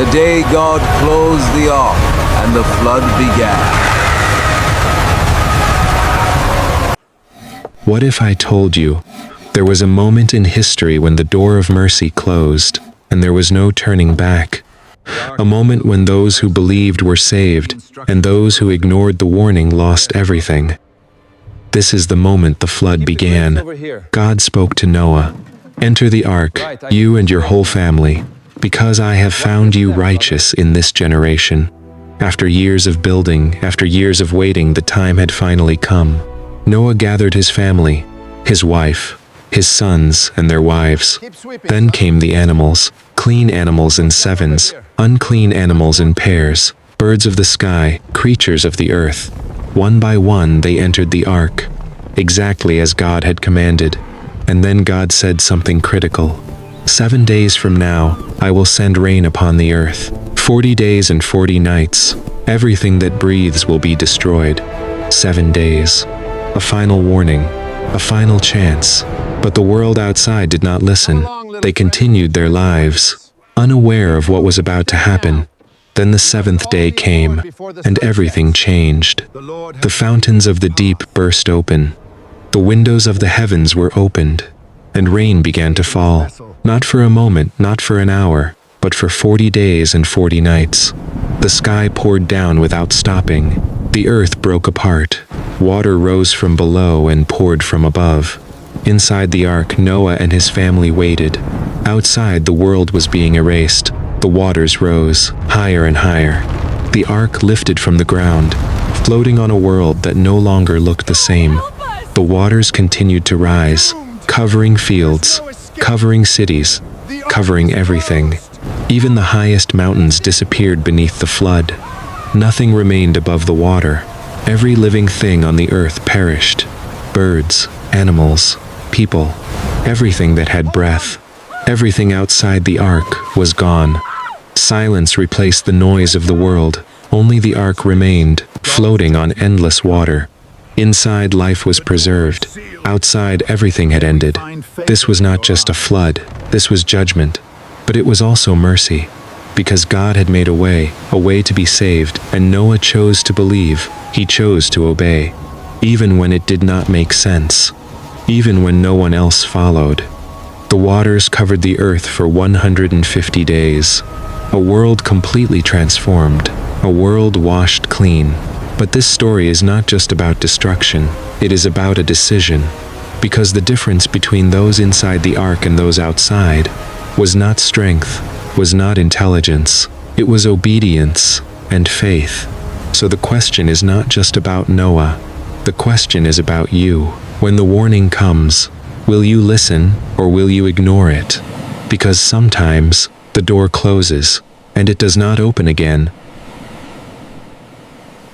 the day God closed the ark and the flood began. What if I told you there was a moment in history when the door of mercy closed and there was no turning back? A moment when those who believed were saved and those who ignored the warning lost everything. This is the moment the flood began. God spoke to Noah, "Enter the ark, you and your whole family, because I have found you righteous in this generation." After years of building, after years of waiting, the time had finally come. Noah gathered his family, his wife, his sons, and their wives. Then came the animals, clean animals in sevens, unclean animals in pairs, birds of the sky, creatures of the earth. One by one they entered the ark, exactly as God had commanded. And then God said something critical. 7 days from now, I will send rain upon the earth. 40 days and 40 nights. Everything that breathes will be destroyed. 7 days. A final warning, a final chance. But the world outside did not listen. They continued their lives, unaware of what was about to happen. Then the seventh day came, and everything changed. The fountains of the deep burst open. The windows of the heavens were opened, and rain began to fall. Not for a moment, not for an hour, but for 40 days and 40 nights. The sky poured down without stopping. The earth broke apart. Water rose from below and poured from above. Inside the ark, Noah and his family waited. Outside, the world was being erased. The waters rose, higher and higher. The ark lifted from the ground, floating on a world that no longer looked the same. The waters continued to rise, covering fields, covering cities, covering everything. Even the highest mountains disappeared beneath the flood. Nothing remained above the water. Every living thing on the earth perished. Birds, animals, people, everything that had breath. Everything outside the ark was gone. Silence replaced the noise of the world. Only the ark remained, floating on endless water. Inside, life was preserved. Outside, everything had ended. This was not just a flood. This was judgment. But it was also mercy. Because God had made a way to be saved, and Noah chose to believe. He chose to obey. Even when it did not make sense. Even when no one else followed. The waters covered the earth for 150 days. A world completely transformed. A world washed clean. But this story is not just about destruction. It is about a decision. Because the difference between those inside the ark and those outside was not strength, was not intelligence. It was obedience and faith. So the question is not just about Noah. The question is about you. When the warning comes, will you listen or will you ignore it? Because sometimes the door closes and it does not open again